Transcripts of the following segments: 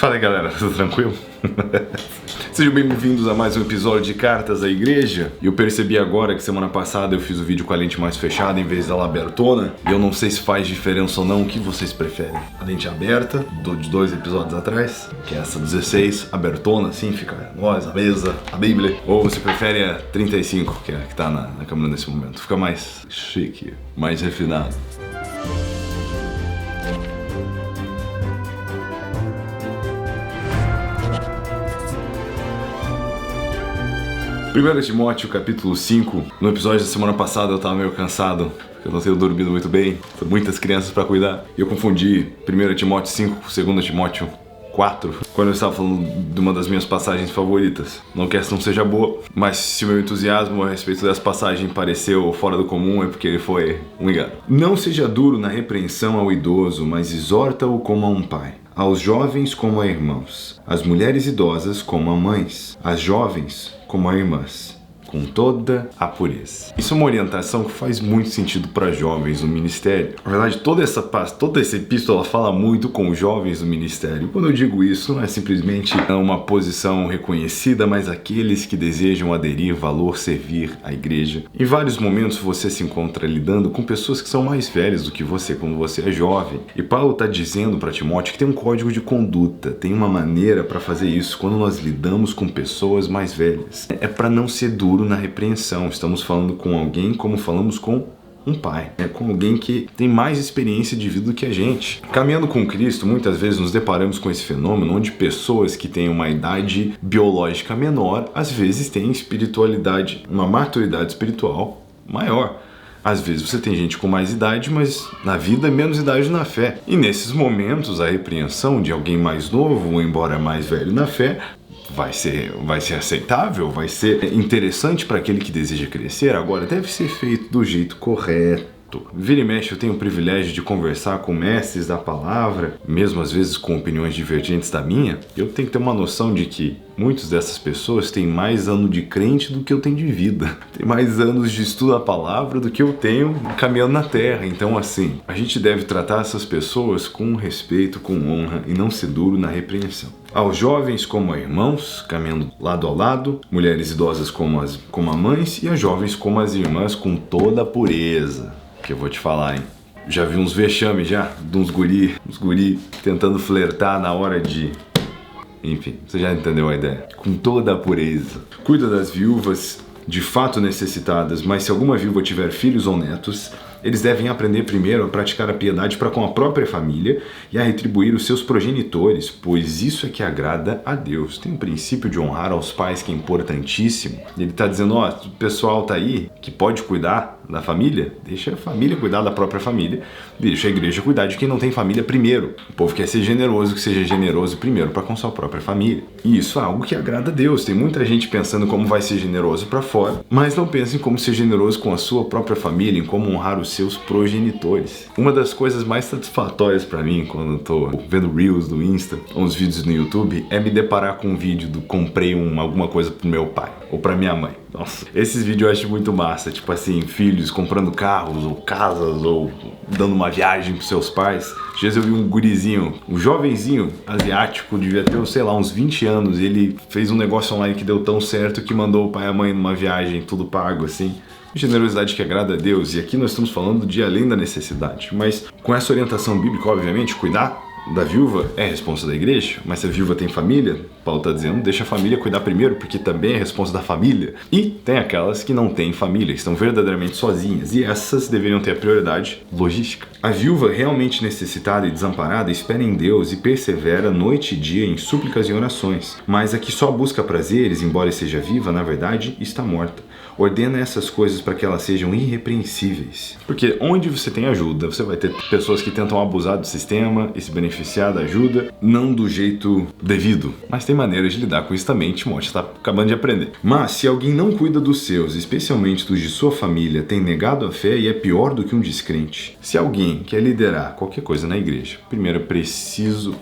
Fala aí, galera, tudo tranquilo? Sejam bem-vindos a mais um episódio de Cartas à Igreja. Eu percebi agora que semana passada eu fiz o vídeo com a lente mais fechada em vez dela abertona. E eu não sei se faz diferença ou não. O que vocês preferem? A lente aberta, de 2 episódios atrás, que é essa 16, abertona, assim, fica nós, a mesa, a Bíblia. Ou você prefere a 35, que é a que tá na câmera nesse momento. Fica mais chique, mais refinado. 1 Timóteo, capítulo 5. No episódio da semana passada eu tava meio cansado, porque eu não tenho dormido muito bem, são muitas crianças pra cuidar. E eu confundi 1 Timóteo 5 com 2 Timóteo 4, quando eu estava falando de uma das minhas passagens favoritas. Não que essa não seja boa, mas se o meu entusiasmo a respeito dessa passagem pareceu fora do comum, é porque ele foi um engano. Não seja duro na repreensão ao idoso, mas exorta-o como a um pai. Aos jovens como a irmãos, às mulheres idosas como a mães, às jovens como a irmãs, com toda a pureza. Isso é uma orientação que faz muito sentido para jovens no ministério. Na verdade, toda essa epístola fala muito com os jovens do ministério. Quando eu digo isso, não é simplesmente uma posição reconhecida, mas aqueles que desejam aderir, valor, servir à igreja. Em vários momentos você se encontra lidando com pessoas que são mais velhas do que você, quando você é jovem. E Paulo está dizendo para Timóteo que tem um código de conduta, tem uma maneira para fazer isso quando nós lidamos com pessoas mais velhas. É para não ser duro na repreensão. Estamos falando com alguém como falamos com um pai, com alguém que tem mais experiência de vida do que a gente. Caminhando com Cristo, muitas vezes nos deparamos com esse fenômeno onde pessoas que têm uma idade biológica menor, às vezes têm espiritualidade, uma maturidade espiritual maior. Às vezes você tem gente com mais idade, mas na vida menos idade na fé. E nesses momentos a repreensão de alguém mais novo, embora mais velho na fé, vai ser aceitável, vai ser interessante para aquele que deseja crescer. Agora, deve ser feito do jeito correto. Vira e mexe, eu tenho o privilégio de conversar com mestres da palavra, mesmo às vezes com opiniões divergentes da minha. Eu tenho que ter uma noção de que muitas dessas pessoas têm mais ano de crente do que eu tenho de vida. Tem mais anos de estudo da palavra do que eu tenho caminhando na terra. Então, assim, a gente deve tratar essas pessoas com respeito, com honra e não ser duro na repreensão. Aos jovens como a irmãos, caminhando lado a lado, mulheres idosas como a mães e as jovens como as irmãs, com toda a pureza. Que eu vou te falar, hein? Já vi uns vexames já, de uns guri tentando flertar na hora de... Enfim, você já entendeu a ideia. Com toda a pureza. Cuida das viúvas de fato necessitadas, mas se alguma viúva tiver filhos ou netos, eles devem aprender primeiro a praticar a piedade para com a própria família e a retribuir os seus progenitores, pois isso é que agrada a Deus. Tem um princípio de honrar aos pais que é importantíssimo. Ele está dizendo, ó, o pessoal tá aí que pode cuidar da família, deixa a família cuidar da própria família, deixa a igreja cuidar de quem não tem família primeiro. O povo quer ser generoso, que seja generoso primeiro para com sua própria família. E isso é algo que agrada a Deus. Tem muita gente pensando como vai ser generoso para fora, mas não pensa em como ser generoso com a sua própria família, em como honrar os seus progenitores. Uma das coisas mais satisfatórias para mim quando eu tô vendo Reels do Insta, ou uns vídeos no YouTube, é me deparar com um vídeo do comprei alguma coisa pro meu pai ou pra minha mãe. Nossa, esses vídeos eu acho muito massa, tipo assim, filhos comprando carros ou casas ou dando uma viagem pros seus pais. Às vezes eu vi um gurizinho, um jovenzinho asiático, devia ter, sei lá, uns 20 anos, e ele fez um negócio online que deu tão certo que mandou o pai e a mãe numa viagem, tudo pago assim. Generosidade que agrada a Deus, e aqui nós estamos falando de além da necessidade, mas com essa orientação bíblica, obviamente, cuidar da viúva é a responsa da igreja, mas se a viúva tem família, Paulo está dizendo, deixa a família cuidar primeiro, porque também é a responsa da família. E tem aquelas que não têm família, que estão verdadeiramente sozinhas, e essas deveriam ter a prioridade logística. A viúva realmente necessitada e desamparada espera em Deus e persevera noite e dia em súplicas e orações, mas a que só busca prazeres, embora seja viva, na verdade, está morta. Ordena essas coisas para que elas sejam irrepreensíveis. Porque onde você tem ajuda, você vai ter pessoas que tentam abusar do sistema e se beneficiar da ajuda, não do jeito devido. Mas tem maneiras de lidar com isso também, Timóteo está acabando de aprender. Mas se alguém não cuida dos seus, especialmente dos de sua família, tem negado a fé e é pior do que um descrente. Se alguém quer liderar qualquer coisa na igreja, primeiro é preciso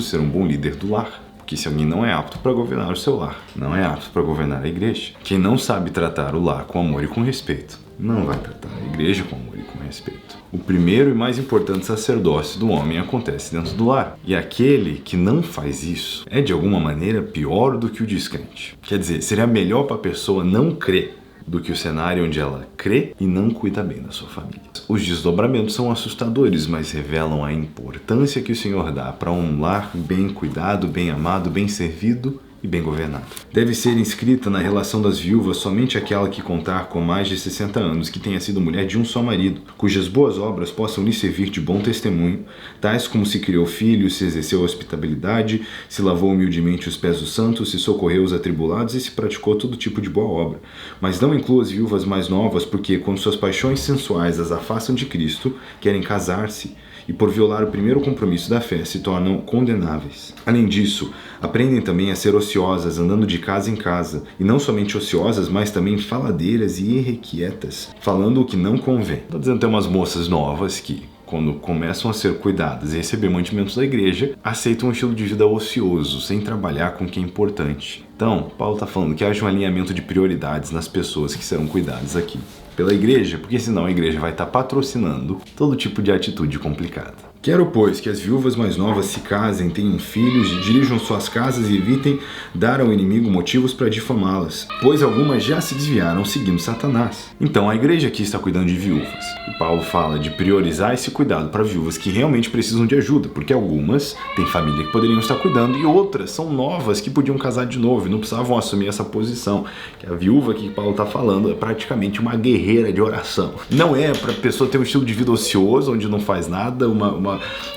ser um bom líder do lar. Porque se alguém não é apto para governar o seu lar, não é apto para governar a igreja. Quem não sabe tratar o lar com amor e com respeito, não vai tratar a igreja com amor e com respeito. O primeiro e mais importante sacerdócio do homem acontece dentro do lar. E aquele que não faz isso é de alguma maneira pior do que o descrente. Quer dizer, seria melhor para a pessoa não crer do que o cenário onde ela crê e não cuida bem da sua família. Os desdobramentos são assustadores, mas revelam a importância que o Senhor dá para um lar bem cuidado, bem amado, bem servido e bem governado. Deve ser inscrita na relação das viúvas somente aquela que contar com mais de 60 anos, que tenha sido mulher de um só marido, cujas boas obras possam lhe servir de bom testemunho, tais como se criou filhos, se exerceu a hospitalidade, se lavou humildemente os pés dos santos, se socorreu os atribulados e se praticou todo tipo de boa obra. Mas não inclua as viúvas mais novas, porque, quando suas paixões sensuais as afastam de Cristo, querem casar-se, e por violar o primeiro compromisso da fé se tornam condenáveis. Além disso, aprendem também a ser ociosas, andando de casa em casa, e não somente ociosas, mas também faladeiras e irrequietas, falando o que não convém. Estou dizendo que tem umas moças novas que, quando começam a ser cuidadas e receber mantimentos da igreja, aceitam um estilo de vida ocioso, sem trabalhar com o que é importante. Então, Paulo está falando que haja um alinhamento de prioridades nas pessoas que serão cuidadas aqui pela igreja, porque senão a igreja vai estar patrocinando todo tipo de atitude complicada. Quero, pois, que as viúvas mais novas se casem, tenham filhos, dirijam suas casas e evitem dar ao inimigo motivos para difamá-las, pois algumas já se desviaram seguindo Satanás. Então a igreja aqui está cuidando de viúvas. E Paulo fala de priorizar esse cuidado para viúvas que realmente precisam de ajuda, porque algumas têm família que poderiam estar cuidando e outras são novas que podiam casar de novo e não precisavam assumir essa posição. Que a viúva que Paulo está falando é praticamente uma guerreira de oração. Não é para a pessoa ter um estilo de vida ocioso, onde não faz nada, uma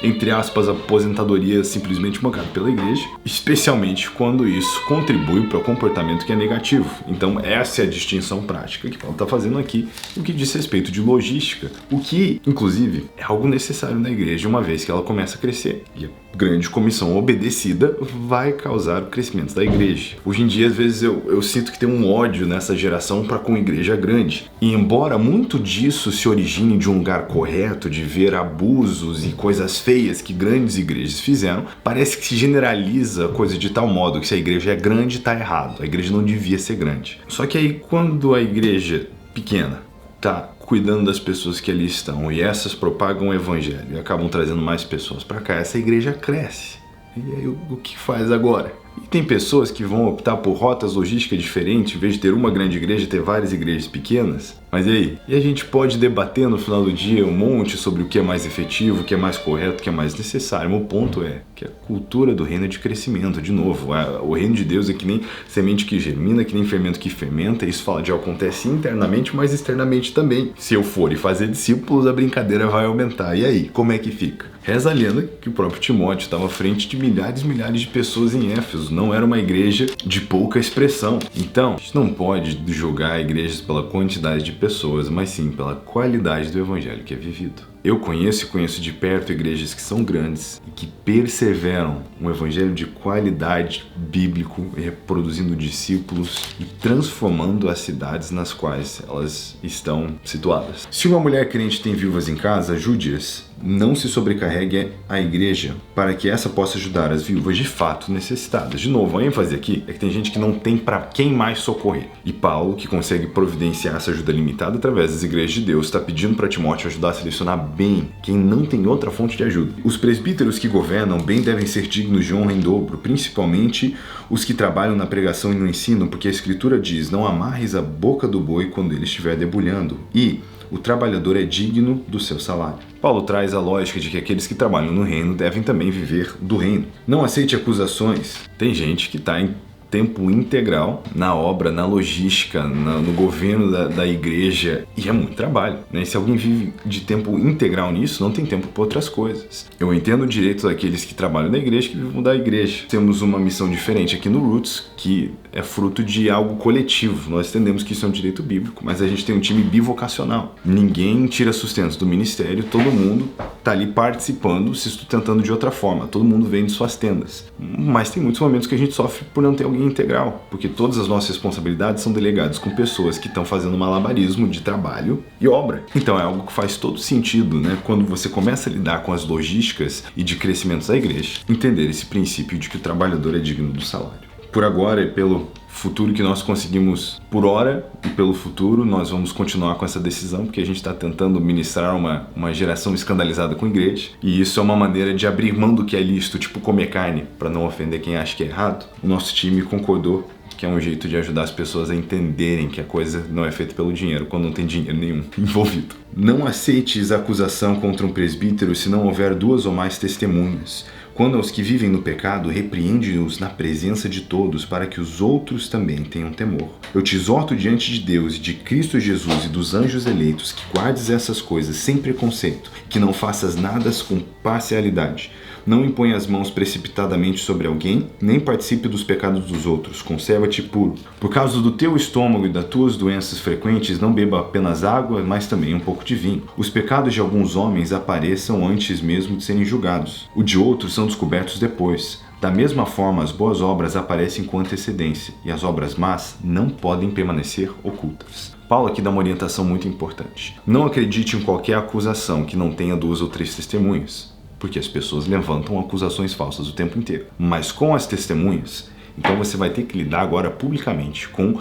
entre aspas, aposentadoria simplesmente bancada pela igreja, especialmente quando isso contribui para o comportamento que é negativo. Então essa é a distinção prática que Paulo está fazendo aqui, o que diz respeito de logística, o que, inclusive, é algo necessário na igreja uma vez que ela começa a crescer. E a grande comissão obedecida vai causar o crescimento da igreja. Hoje em dia, às vezes, eu sinto que tem um ódio nessa geração para com igreja grande. E embora muito disso se origine de um lugar correto, de ver abusos e coisas feias que grandes igrejas fizeram, parece que se generaliza a coisa de tal modo que se a igreja é grande, está errado. A igreja não devia ser grande. Só que aí, quando a igreja pequena está cuidando das pessoas que ali estão e essas propagam o evangelho e acabam trazendo mais pessoas para cá, essa igreja cresce. E aí o que faz agora? E tem pessoas que vão optar por rotas logísticas diferentes, em vez de ter uma grande igreja, ter várias igrejas pequenas. Mas e aí? E a gente pode debater no final do dia um monte sobre o que é mais efetivo, o que é mais correto, o que é mais necessário. O ponto é que a cultura do reino é de crescimento, de novo. O reino de Deus é que nem semente que germina, que nem fermento que fermenta. Isso fala de acontece internamente, mas externamente também. Se eu for e fazer discípulos, a brincadeira vai aumentar. E aí, como é que fica? Reza a lenda que o próprio Timóteo estava à frente de milhares e milhares de pessoas em Éfeso. Não era uma igreja de pouca expressão. Então, a gente não pode julgar igrejas pela quantidade de pessoas, mas sim pela qualidade do evangelho que é vivido. Eu conheço de perto igrejas que são grandes e que perseveram um evangelho de qualidade bíblico, reproduzindo discípulos e transformando as cidades nas quais elas estão situadas. Se uma mulher crente tem viúvas em casa, ajude-as. Não se sobrecarregue a igreja para que essa possa ajudar as viúvas de fato necessitadas. De novo, a ênfase aqui é que tem gente que não tem para quem mais socorrer. E Paulo, que consegue providenciar essa ajuda limitada através das igrejas de Deus, está pedindo para Timóteo ajudar a selecionar bem quem não tem outra fonte de ajuda. Os presbíteros que governam bem devem ser dignos de honra em dobro, principalmente os que trabalham na pregação e no ensino, porque a Escritura diz: não amarres a boca do boi quando ele estiver debulhando. E o trabalhador é digno do seu salário. Paulo traz a lógica de que aqueles que trabalham no reino devem também viver do reino. Não aceite acusações. Tem gente que está em tempo integral na obra, na logística, no governo da igreja, e é muito trabalho, né? Se alguém vive de tempo integral nisso, não tem tempo para outras coisas. Eu entendo o direito daqueles que trabalham na igreja, que vivem da igreja. Temos uma missão diferente aqui no Roots, que é fruto de algo coletivo. Nós entendemos que isso é um direito bíblico, mas a gente tem um time bivocacional. Ninguém tira sustento do ministério, todo mundo está ali participando, se sustentando de outra forma. Todo mundo vem de suas tendas. Mas tem muitos momentos que a gente sofre por não ter alguém autonomia integral, porque todas as nossas responsabilidades são delegadas com pessoas que estão fazendo malabarismo de trabalho e obra. Então é algo que faz todo sentido, né? Quando você começa a lidar com as logísticas e de crescimento da igreja, entender esse princípio de que o trabalhador é digno do salário. Por agora e pelo futuro que nós conseguimos por hora e pelo futuro, nós vamos continuar com essa decisão, porque a gente está tentando ministrar uma geração escandalizada com a igreja, e isso é uma maneira de abrir mão do que é lícito, tipo comer carne, para não ofender quem acha que é errado. O nosso time concordou que é um jeito de ajudar as pessoas a entenderem que a coisa não é feita pelo dinheiro, quando não tem dinheiro nenhum envolvido. Não aceites acusação contra um presbítero se não houver 2 ou mais testemunhas. Quando aos que vivem no pecado, repreende-os na presença de todos, para que os outros também tenham temor. Eu te exorto diante de Deus, de Cristo Jesus e dos anjos eleitos, que guardes essas coisas sem preconceito, que não faças nada com parcialidade. Não impõe as mãos precipitadamente sobre alguém, nem participe dos pecados dos outros. Conserva-te puro. Por causa do teu estômago e das tuas doenças frequentes, não beba apenas água, mas também um pouco de vinho. Os pecados de alguns homens apareçam antes mesmo de serem julgados. O de outros são descobertos depois. Da mesma forma, as boas obras aparecem com antecedência, e as obras más não podem permanecer ocultas. Paulo aqui dá uma orientação muito importante. Não acredite em qualquer acusação que não tenha 2 ou 3 testemunhas, porque as pessoas levantam acusações falsas o tempo inteiro. Mas com as testemunhas, então você vai ter que lidar agora publicamente com,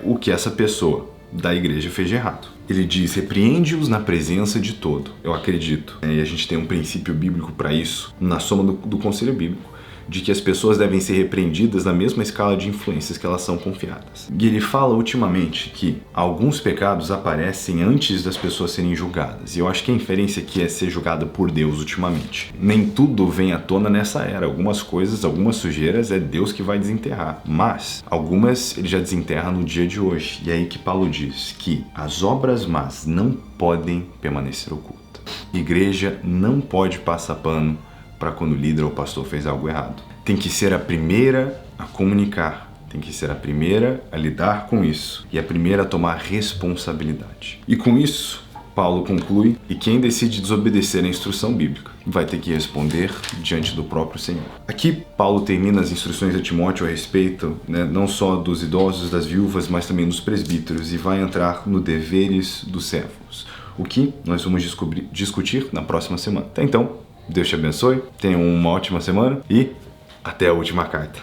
o que essa pessoa da igreja fez de errado. Ele diz, repreende-os na presença de todo. Eu acredito, e a gente tem um princípio bíblico para isso, na soma do conselho bíblico, de que as pessoas devem ser repreendidas na mesma escala de influências que elas são confiadas. E ele fala ultimamente que alguns pecados aparecem antes das pessoas serem julgadas. E eu acho que a inferência aqui é ser julgada por Deus ultimamente. Nem tudo vem à tona nessa era. Algumas coisas, algumas sujeiras é Deus que vai desenterrar. Mas algumas ele já desenterra no dia de hoje. E é aí que Paulo diz que as obras más não podem permanecer ocultas. Igreja não pode passar pano para quando o líder ou o pastor fez algo errado. Tem que ser a primeira a comunicar, tem que ser a primeira a lidar com isso e a primeira a tomar responsabilidade. E com isso, Paulo conclui que quem decide desobedecer a instrução bíblica vai ter que responder diante do próprio Senhor. Aqui, Paulo termina as instruções a Timóteo a respeito, não só dos idosos, das viúvas, mas também dos presbíteros, e vai entrar no deveres dos servos, o que nós vamos discutir na próxima semana. Até então, Deus te abençoe, tenha uma ótima semana e até a última carta.